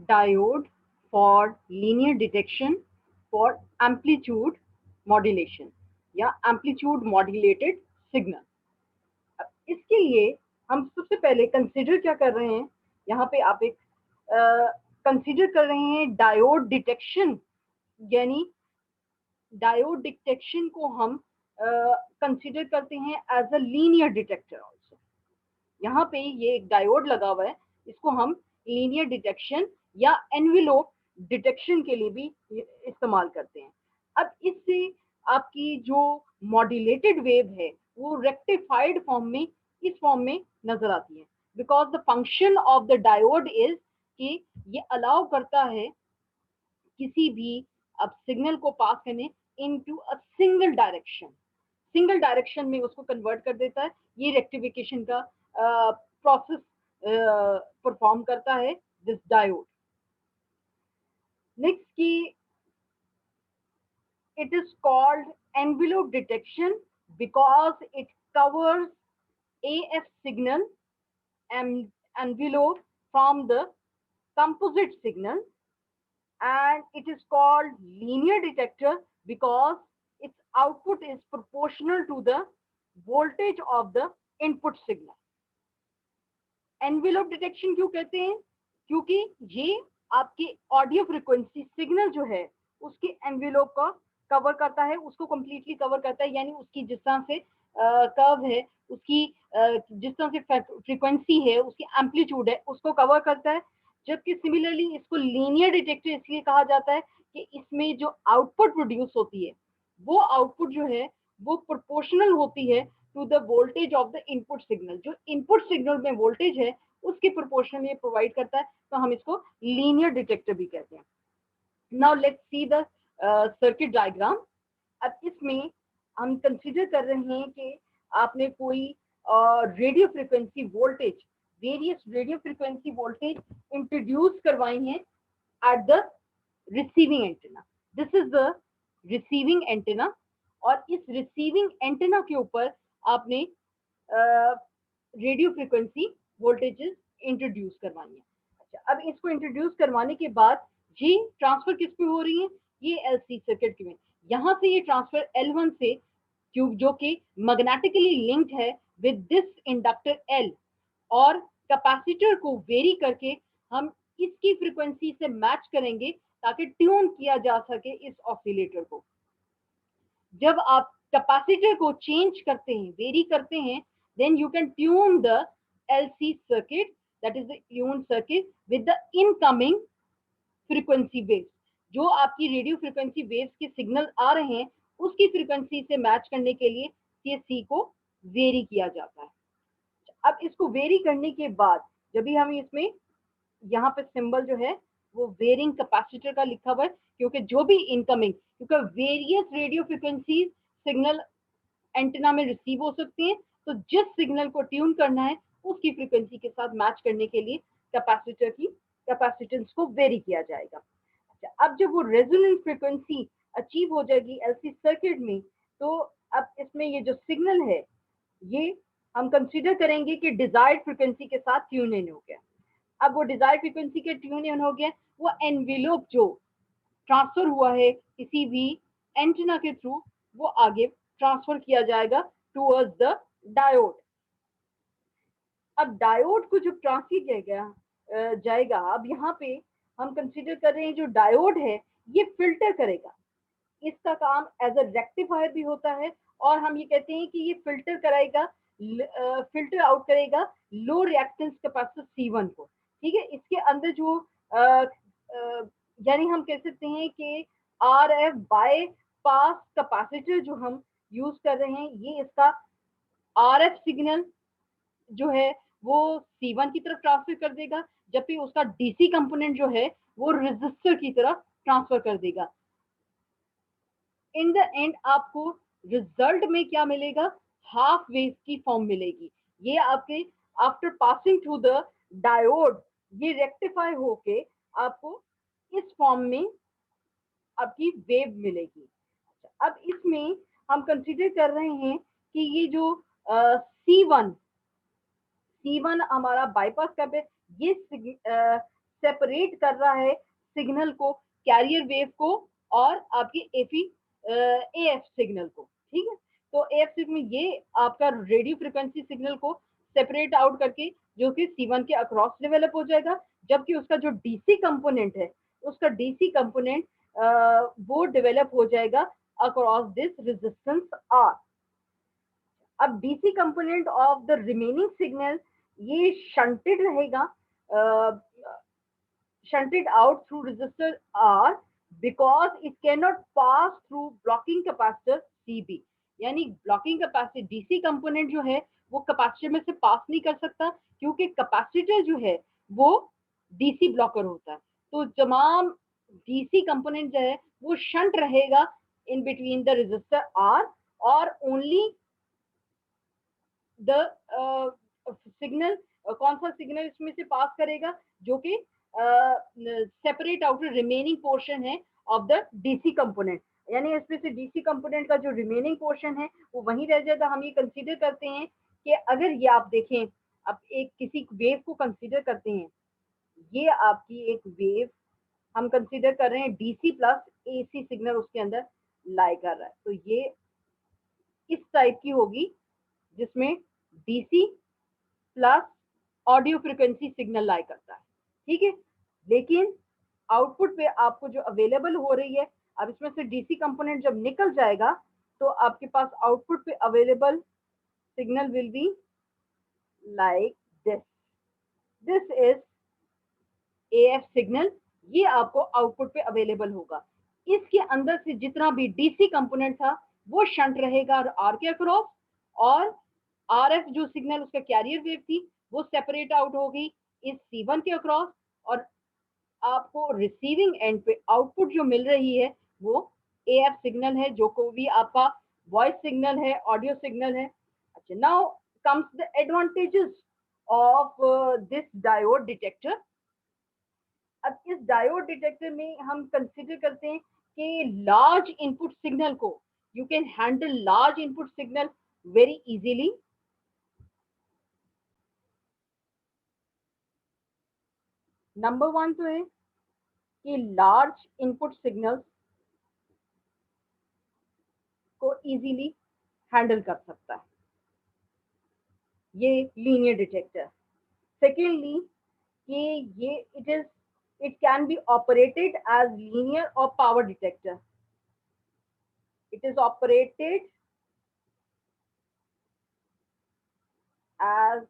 diode for linear detection for amplitude modulation या amplitude modulated signal. अब इसके लिए हम सबसे पहले कंसिडर क्या कर रहे हैं, यहाँ पे आप एक कंसिडर कर रहे हैं डायोड डिटेक्शन, यानी डायोड डिटेक्शन को हम कंसिडर करते हैं as a linear detector also. यहाँ पे ये एक डायोड लगा हुआ है, इसको हम लीनियर डिटेक्शन या एनवेलोप डिटेक्शन के लिए भी इस्तेमाल करते हैं। अब इससे आपकी जो मॉड्यूलेटेड वेव है वो रेक्टिफाइड फॉर्म में, इस फॉर्म में नजर आती है, because the function of the diode is कि ये अलाउ करता है किसी भी अब सिग्नल को पास करने इनटू अ सिंगल डायरेक्शन में उसको कन्वर्ट कर देता है। ये रेक्टिफिकेशन का प्रोसेस परफॉर्म करता है दिस डायोड। नेक्स्ट की it is called envelope detection because it covers AF signal and envelope from the composite signal, and it is called linear detector because its output is proportional to the voltage of the input signal. Envelope detection क्यों कहते हैं, क्योंकि ये आपकी audio frequency signal जो है उसके envelope का कवर करता है, उसको कंप्लीटली कवर करता है, यानी उसकी जिस तरह से कर्व है, उसकी जिस तरह से फ्रीक्वेंसी है, उसकी एम्पलीट्यूड है, उसको कवर करता है। जबकि सिमिलरली इसको लीनियर डिटेक्टर इसलिए कहा जाता है कि इसमें जो आउटपुट प्रोड्यूस होती है वो आउटपुट जो है वो प्रोपोर्शनल होती है to the voltage of the input signal. जो इनपुट सिग्नल में वोल्टेज है उसके प्रोपोर्शन ये प्रोवाइड करता है, तो हम इसको लीनियर डिटेक्टर भी कहते हैं। Now let's see the circuit diagram. अब इसमें हम कंसीडर कर रहे हैं कि आपने कोई radio frequency voltage, various radio frequency voltage introduce करवाई हैं at the receiving antenna. This is the receiving antenna, और इस रिसीविंग एंटेना के ऊपर आपने रेडियो फ्रिक्वेंसी वोल्टेजेस इंट्रोड्यूस करवानी है। अच्छा, अब इसको इंट्रोड्यूस करवाने के बाद ये ट्रांसफर किस पे हो रही है, ये एलसी सर्किट में। यहाँ से ये ट्रांसफर L1 से जो कि मैग्नेटिकली लिंक्ड है विद दिस इंडक्टर L, और कैपेसिटर को वेरी करके हम इसकी फ्रीक्वेंसी से मैच करेंगे ताकि ट्यून किया जा सके इस ऑसिलेटर को। जब आप कैपेसिटर को चेंज करते हैं, वेरी करते हैं, then you can tune the LC circuit, that is the tuned circuit with the incoming frequency waves। जो आपकी रेडियो फ्रीक्वेंसी वेव्स के सिग्नल आ रहे हैं उसकी फ्रीक्वेंसी से मैच करने के लिए CSC को वेरी किया जाता है। अब इसको वेरी करने के बाद जब भी हम इसमें यहाँ पे सिंबल जो है वो वेरिंग कैपेसिटर का लिखा हुआ है, क्योंकि जो भी इनकमिंग, क्योंकि various radio frequency signal antenna में रिसीव हो सकती हैं, तो जिस सिग्नल को ट्यून करना है उसकी फ्रीक्वेंसी के साथ मैच करने के लिए कैपेसिटर की कैपेसिटेंस को वेरी किया जाएगा। अच्छा, अब जब वो रेजोनेंट फ्रीक्वेंसी अचीव हो जाएगी एलसी सर्किट में, तो अब इसमें ये जो सिग्नल है ये हम कंसीडर करेंगे कि डिजायर्ड फ्रीक्वेंसी के साथ ट्यून इन हो गया। अब वो डिजायर्ड फ्रीक्वेंसी के ट्यून इन हो गया, वो एनवेलोप जो ट्रांसफर हुआ है किसी भी एंटीना के थ्रू, वो आगे ट्रांसफर किया जाएगा टुवर्ड्स द डायोड। अब डायोड को जब ट्रांसफर किया जाएगा, अब यहाँ पे हम कंसीडर कर रहे हैं जो डायोड है ये फिल्टर करेगा, इसका काम एज अ रेक्टिफायर भी होता है, और हम ये कहते हैं कि ये फिल्टर कराएगा, फिल्टर आउट करेगा लो रिएक्टेंस कैपेसिटर C1 को। ठीक है, इसके अंदर जो यानी हम कह सकते हैं कि RF बाय पास कैपेसिटर जो हम यूज कर रहे हैं, ये इसका RF सिग्नल जो है वो C1 की तरफ ट्रांसफर कर देगा, जबकि उसका DC कंपोनेंट जो है वो रेजिस्टर की तरफ ट्रांसफर कर देगा। इन द एंड आपको रिजल्ट में क्या मिलेगा, हाफ वेव की फॉर्म मिलेगी। ये आपके after passing through the diode ये रेक्टिफाई होके आपको इस फॉर्म में आपकी वेव मिलेगी। अब इसमें हम कंसीडर कर रहे हैं कि ये जो C1 हमारा बाईपास कब है, ये सेपरेट कर रहा है सिग्नल को, कैरियर वेव को और आपकी एएफ सिग्नल को, ठीक है। तो एएफ सिग्नल ये आपका रेडियो फ्रिक्वेंसी सिग्नल को सेपरेट आउट करके जो कि C1 के अक्रॉस डेवलप हो जाएगा, जबकि उसका जो डीसी कंपोनेंट है, उसका डीसी कंपोनेंट वो डेवलप हो जाएगा अक्रॉस दिस रेजिस्टेंस आर। अब DC component of the remaining signal ये शंटेड रहेगा, shunted out through resistor R because it cannot pass through blocking capacitor CB। यानी ब्लॉकिंग कैपेसिटर डीसी कंपोनेंट जो है वो कैपेसिटर में से पास नहीं कर सकता, क्योंकि कैपेसिटर जो है वो डीसी ब्लॉकर होता है। तो तमाम डीसी कंपोनेंट जो है वो शंट रहेगा in between the resistor R, और ओनली द सिग्नल, कौन सा सिग्नल इसमें से पास करेगा, जो कि सेपरेट आउट रिमेनिंग पोर्शन है ऑफ द डीसी कंपोनेंट। यानी इसमें से डीसी कंपोनेंट का जो रिमेनिंग पोर्शन है वो वहीं रह जाएगा। हम ये कंसीडर करते हैं कि अगर ये आप देखें, अब एक किसी वेव को कंसीडर करते हैं, ये आपकी एक वेव हम कंसीडर कर रहे हैं, डीसी प्लस एसी सिग्नल उसके अंदर लाई कर रहा है, तो ये इस टाइप की होगी जिसमें DC plus audio frequency signal lie करता है, ठीक है। लेकिन आउटपुट पे आपको जो अवेलेबल हो रही है, अब इसमें से डीसी कंपोनेंट जब निकल जाएगा तो आपके पास आउटपुट पे available signal will be like this, this is AF signal, ये आपको आउटपुट पे अवेलेबल होगा। इसके अंदर से जितना भी डीसी कंपोनेंट था वो शंट रहेगा आर के अक्रॉस, और आरएफ जो सिग्नल उसका कैरियर वेव थी वो सेपरेट आउट हो गई इस C1 के अक्रॉस, और आपको रिसीविंग एंड पे आउटपुट जो मिल रही है वो एएफ सिग्नल है, जो को भी आपका वॉइस सिग्नल है, ऑडियो सिग्नल है। अच्छा, now comes the advantages of this diode detector. अब इस डायोड डिटेक्टर में हम कंसीडर करते हैं कि लार्ज इनपुट सिग्नल को, you can handle large input signal very easily. Number one तो है कि लार्ज इनपुट सिग्नल्स को इजीली हैंडल कर सकता है ये लीनियर डिटेक्टर। सेकेंडली कि ये it can be operated as linear और power detector. It is operated as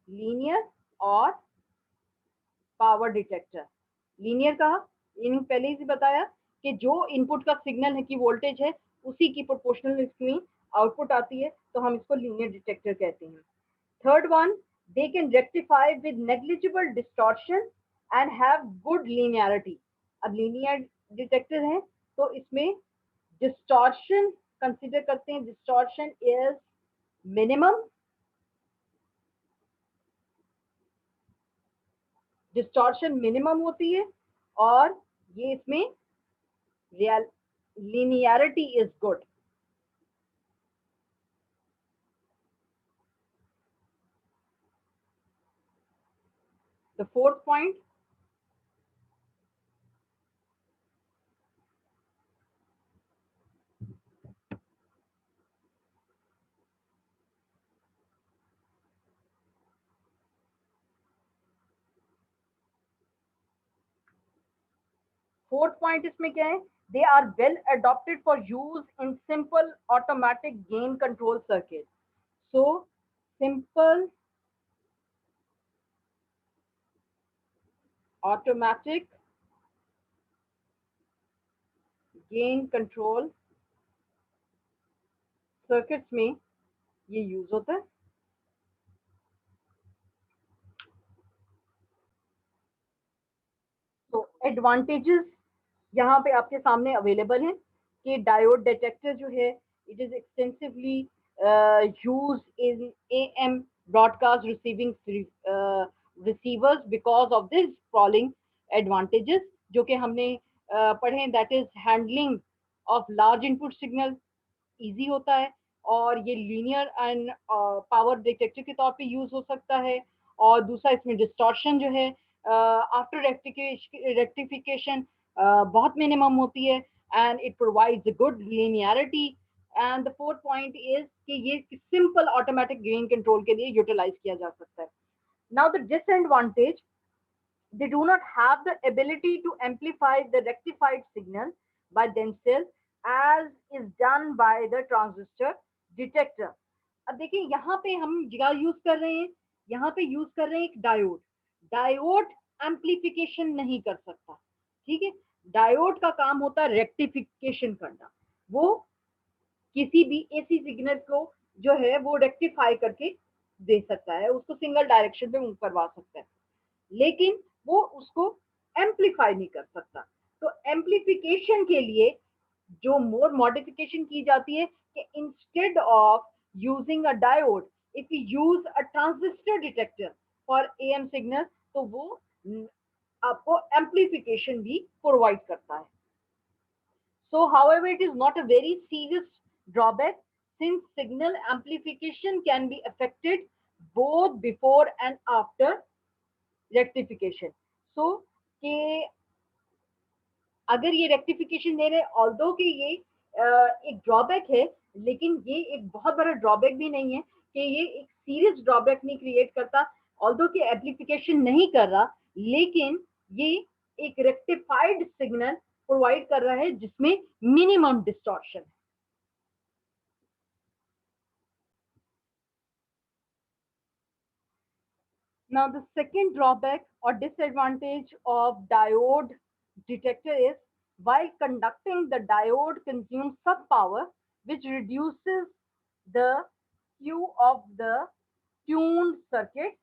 linear और पावर डिटेक्टर। लीनियर कहा, इन पहले ही बताया कि जो इनपुट का सिग्नल है कि वोल्टेज है उसी की प्रोपोर्शनल इसमें आउटपुट आती है, तो हम इसको लीनियर डिटेक्टर कहते हैं। Third one, they can rectify with negligible distortion and have good linearity। अब लीनियर डिटेक्टर है तो इसमें डिस्टॉर्शन कंसीडर करते हैं, distortion is minimum, distortion minimum होती है, और ये इसमें real linearity is good। The fourth point, इसमें क्या है, they are well adopted for use in simple automatic gain control circuit। So simple automatic gain control circuits में ये यूज होता है। तो एडवांटेजेस यहाँ पे आपके सामने अवेलेबल हैं कि डायोड डिटेक्टर जो है it is extensively use in AM broadcast receiving receivers because of this following advantages जो कि हमने पढ़े, that is handling of large input signal easy होता है, और ये लीनियर एंड पावर डिटेक्टर के तौर पे यूज हो सकता है, और दूसरा इसमें डिस्टॉर्शन जो है आफ्टर रेक्टिफिकेशन बहुत मिनिमम होती है, and it provides good linearity. And the fourth point is कि ये सिंपल ऑटोमेटिक गेन कंट्रोल के लिए यूटिलाइज किया जा सकता है। Now the disadvantage, they do not have the ability to amplify the rectified signal by themselves as is done by the transistor detector। अब देखिए यहाँ पे हम क्या यूज कर रहे हैं, यहाँ पे यूज कर रहे हैं एक डायोड। डायोड एम्प्लीफिकेशन नहीं कर सकता, ठीक है। डायोड का काम होता है रेक्टिफिकेशन करना, वो किसी भी एसी सिग्नल को जो है वो रेक्टिफाई करके दे सकता है, उसको सिंगल डायरेक्शन पे मूव करवा सकता है, लेकिन वो उसको एम्पलीफाई नहीं कर सकता। तो एम्पलीफिकेशन के लिए जो मोर मॉडिफिकेशन की जाती है कि instead of using a diode, if you use a transistor detector for am signal, तो वो आपको एम्पलीफिकेशन भी प्रोवाइड करता है। So, however, it is not a very serious drawback since signal amplification can be affected both before and after rectification। So, कि अगर ये rectification दे रहे, ऑल्दो कि ये एक ड्रॉबैक है, लेकिन ये एक बहुत बड़ा ड्रॉबैक भी नहीं है कि ये एक सीरियस ड्रॉबैक नहीं क्रिएट करता, ऑल्दो कि एम्प्लीफिकेशन नहीं कर रहा, लेकिन ये एक रेक्टिफाइड सिग्नल प्रोवाइड कर रहा है जिसमें मिनिमम डिस्टॉर्शन है। Now, the second drawback or disadvantage of diode detector is while conducting, the diode consumes some power, which reduces the Q of the tuned circuit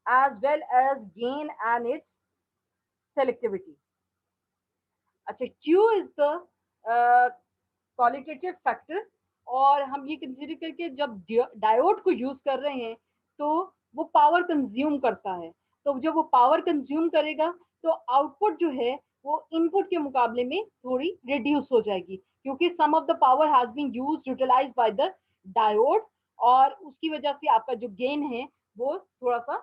as well as gain and its selectivity। अच्छा, Q is the qualitative factor, और हम ये consider करके जब diode को use कर रहे हैं तो वो पावर कंज्यूम करता है, तो जब वो पावर कंज्यूम करेगा तो आउटपुट जो है वो इनपुट के मुकाबले में थोड़ी रिड्यूस हो जाएगी, क्योंकि some of the power has been used utilized by the diode, और उसकी वजह से आपका जो गेन है वो थोड़ा सा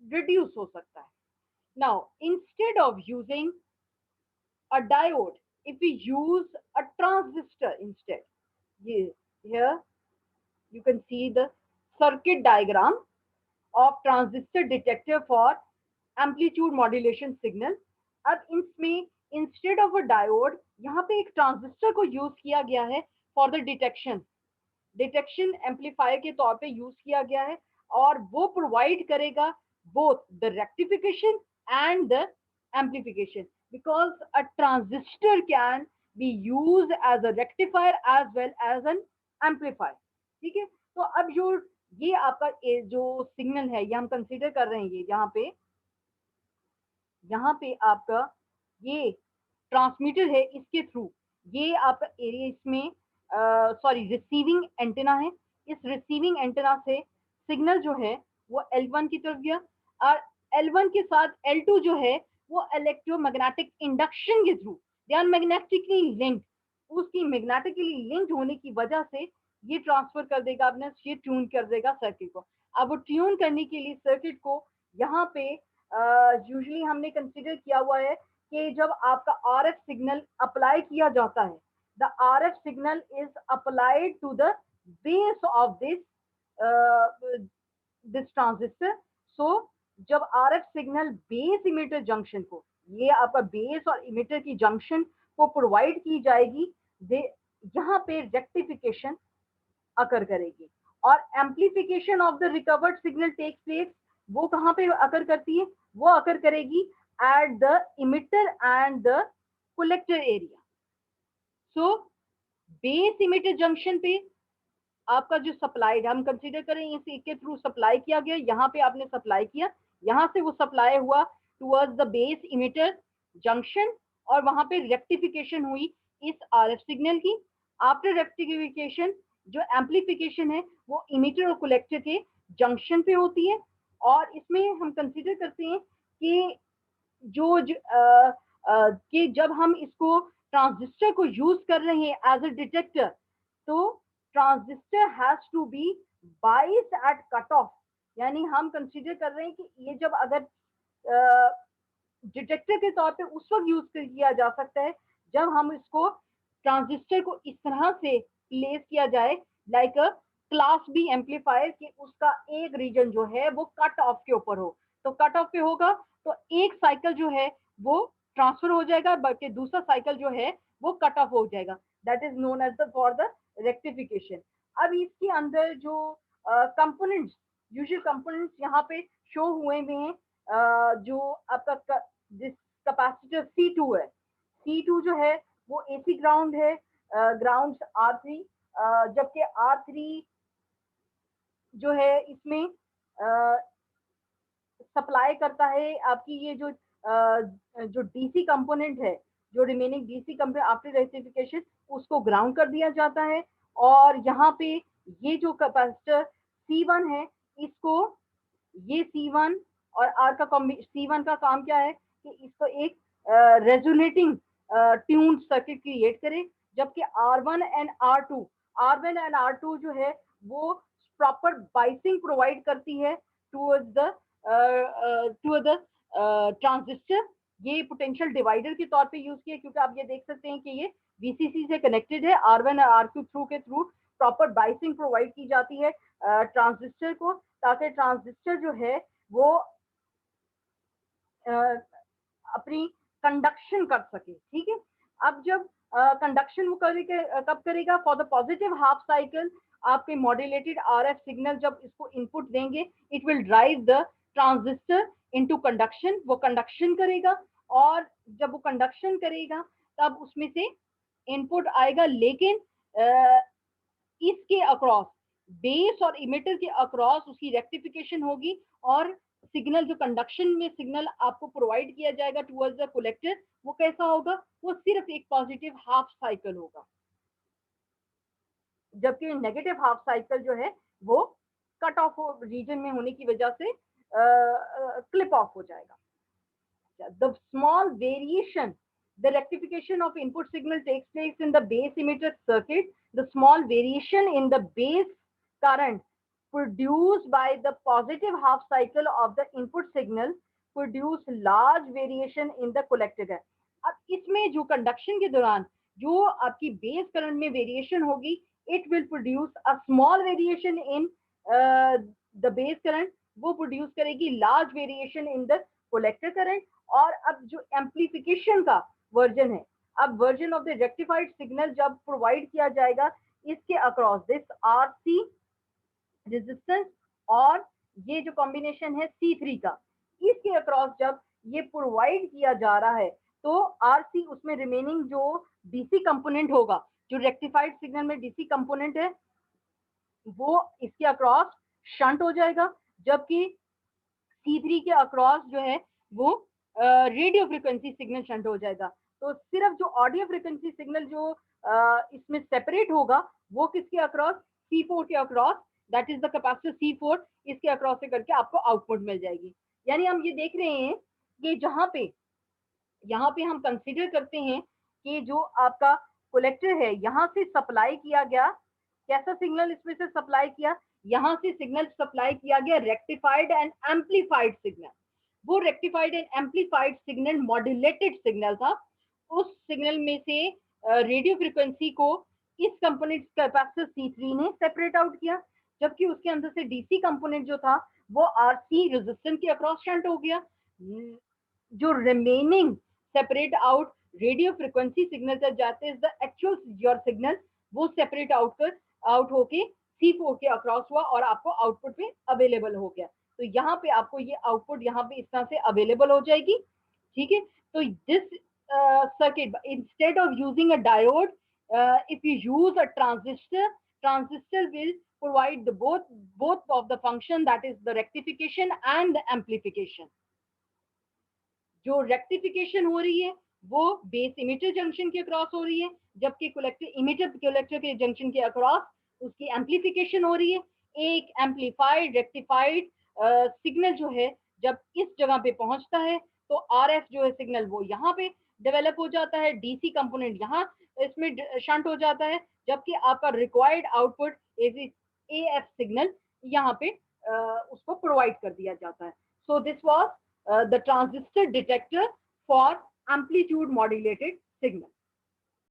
रिड्यूस हो सकता है। Now instead of using a diode, if we use a transistor instead, here you can see the circuit diagram of transistor detector for amplitude modulation signal। अब इसमें इंस्टेड ऑफ अ डायोड यहाँ पे एक transistor को use किया गया है for the detection amplifier के तौर पे यूज किया गया है, और वो प्रोवाइड करेगा both the rectification and the amplification, because a transistor can be use as a rectifier as well as an amplifier. ठीक है, तो अब ये आपका जो सिग्नल है ये हम कंसीडर कर रहे हैं, ये यहाँ पे आपका ये ट्रांसमीटर है, इसके थ्रू ये आपका एरिया इसमें सॉरी रिसीविंग एंटेना है, इस रिसीविंग एंटेना से सिग्नल जो है वो L1 की तरफ गया, और L1 के साथ L2 जो है वो इलेक्ट्रोमैग्नेटिक इंडक्शन के through they are magnetically linked, उसकी मैग्नेटिकली लिंक्ड होने की वजह से ये ट्रांसफर कर देगा अपने, ये ट्यून कर देगा सर्किट को। अब वो ट्यून करने के लिए सर्किट को यहाँ पे यूजुअली हमने कंसीडर किया हुआ है कि जब आपका RF सिग्नल अप्लाई किया जाता है, the RF signal is applied to the base of this transistor. So जब RF signal base emitter junction को, ये आपका बेस और इमिटर की जंक्शन को प्रोवाइड की जाएगी, यहाँ पे रेक्टिफिकेशन अकर करेगी, और amplification of the recovered signal take place, वो कहाँ पे अकर करती है, वो अकर करेगी at the emitter and the collector area. So base emitter junction पे आपका जो सप्लाई हम कंसीडर करें इसी के थ्रू सप्लाई किया गया, यहाँ पे आपने सप्लाई किया, यहाँ से वो सप्लाई हुआ towards the base emitter junction, और वहां पे रेक्टिफिकेशन हुई इस RF सिग्नल की। आफ्टर रेक्टिफिकेशन जो एम्पलीफिकेशन है वो इमिटर और कलेक्टर के जंक्शन पे होती है, और इसमें हम कंसीडर करते हैं कि कि जब हम इसको ट्रांजिस्टर को यूज कर रहे हैं एज अ डिटेक्टर, तो ट्रांजिस्टर हैज टू बी बाइस एट कट ऑफ, यानी हम कंसीडर कर रहे हैं कि ये जब अगर डिटेक्टर के तौर पे उस वक्त यूज किया जा सकता है जब हम इसको ट्रांजिस्टर को इस तरह से प्लेस किया जाए like a class B amplifier कि उसका एक रीजन जो है वो कट ऑफ के ऊपर हो। तो कट ऑफ पे होगा तो एक साइकिल जो है वो ट्रांसफर हो जाएगा, बल्कि दूसरा साइकिल जो है वो कट ऑफ हो जाएगा। That is known as the for the rectification. अब इसके अंदर जो कंपोनेंट्स, यूजुअल कंपोनेंट्स यहाँ पे शो हुए हुए हैं, जो आपका जिस कैपेसिटर C2 है, C2 जो है वो AC ग्राउंड है, ग्राउंड R3, जबकि R3 जो है इसमें सप्लाई करता है आपकी ये जो डीसी कंपोनेंट है, जो remaining DC component after rectification उसको ग्राउंड कर दिया जाता है। और यहाँ पे ये जो कैपेसिटर C1 है, इसको ये C1 और R का C1 का काम क्या है कि इसको एक रेजोनेटिंग ट्यून सर्किट क्रिएट करे, जबकि R1 एंड R2 जो है वो प्रॉपर बाइसिंग प्रोवाइड करती है टूवर्ड द ट्रांजिस्टर। ये पोटेंशियल डिवाइडर के तौर पे यूज किया, क्योंकि आप ये देख सकते हैं कि ये VCC से कनेक्टेड है, R1 और R2 थ्रू के थ्रू प्रॉपर बाइसिंग प्रोवाइड की जाती है ट्रांजिस्टर को, ताकि ट्रांजिस्टर जो है वो अपनी कंडक्शन कर सके। ठीक है, अब जब कंडक्शन वो कब करेगा, for the positive half cycle आपके मॉड्यूलेटेड RF सिग्नल जब इसको इनपुट देंगे, it will drive the transistor into conduction, वो कंडक्शन करेगा। और जब वो कंडक्शन करेगा तब उसमें से इनपुट आएगा, लेकिन इसके अक्रॉस, बेस और इमिटर के अक्रॉस उसकी रेक्टिफिकेशन होगी, और सिग्नल जो कंडक्शन में सिग्नल आपको प्रोवाइड किया जाएगा टुवर्ड्स द कलेक्टर, वो कैसा होगा, वो सिर्फ एक पॉजिटिव हाफ साइकिल होगा, जबकि नेगेटिव हाफ साइकिल जो है वो कट ऑफ रीजन में होने की वजह से क्लिप ऑफ हो जाएगा। The small variation, the rectification of input signal takes place in the base emitter circuit. The small variation in the base current produced by the positive half cycle of the input signal produce large variation in the collector. अब इसमें जो conduction के दौरान जो आपकी base current में variation होगी, it will produce a small variation in the base current, वो प्रोड्यूस करेगी large variation in the collector current. और अब जो एम्पलीफिकेशन का वर्जन है, अब version of the rectified signal जब प्रोवाइड किया जाएगा इसके अक्रॉस दिस RC रेजिस्टेंस और ये जो कॉम्बिनेशन है C3 का, इसके अक्रॉस जब ये प्रोवाइड किया जा रहा है तो RC उसमें रिमेनिंग जो DC कंपोनेंट होगा, जो रेक्टिफाइड सिग्नल में DC कंपोनेंट है, वो इसके अक्रॉस शंट हो जाएगा, जबकि C3 के अक्रॉस जो है वो रेडियो फ्रिक्वेंसी सिग्नल शंट हो जाएगा। तो सिर्फ जो ऑडियो फ्रिक्वेंसी सिग्नल जो इसमें सेपरेट होगा वो किसके अक्रॉस, C4 के across, that is the capacitor C4, इसके अक्रॉस से करके आपको आउटपुट मिल जाएगी। यानी हम ये देख रहे हैं कि यहाँ पे हम कंसीडर करते हैं कि जो आपका कलेक्टर है यहाँ से सप्लाई किया गया, कैसा सिग्नल इसमें से सप्लाई किया, यहाँ से सिग्नल सप्लाई किया गया रेक्टिफाइड एंड एम्पलीफाइड सिग्नल। वो rectified and amplified signal modulated signal था, उस सिग्नल में से रेडियो फ्रीक्वेंसी को इस कंपोनेंट कैपेसिटर C3 ने सेपरेट आउट किया, जबकि उसके अंदर से डीसी कंपोनेंट जो था वो RC रेजिस्टेंस के अक्रॉस शंट हो गया। जो remaining separate out radio frequency signal तक जाते हैं, द एक्चुअल योर सिग्नल वो सेपरेट आउट होके C4 के अक्रॉस हुआ और आपको आउटपुट में अवेलेबल हो गया। तो यहाँ पे आपको ये आउटपुट यहाँ पे इस तरह से अवेलेबल हो जाएगी। ठीक है, तो this circuit instead of using a diode, if you use a transistor will provide the both of the function, that is the rectification and the amplification. जो रेक्टिफिकेशन हो रही है वो बेस इमिटर जंक्शन के अक्रॉस हो रही है, जबकि कलेक्टर के जंक्शन के अक्रॉस उसकी एम्पलीफिकेशन हो रही है। एक एम्पलीफाइड रेक्टिफाइड सिग्नल जो है जब इस जगह पे पहुंचता है तो RF जो है सिग्नल वो यहाँ पे डेवलप हो जाता है, DC कंपोनेंट यहाँ इसमें शंट हो जाता है, जबकि आपका रिक्वायर्ड आउटपुट AF सिग्नल यहाँ पे उसको प्रोवाइड कर दिया जाता है। So this was the transistor detector for amplitude modulated signal.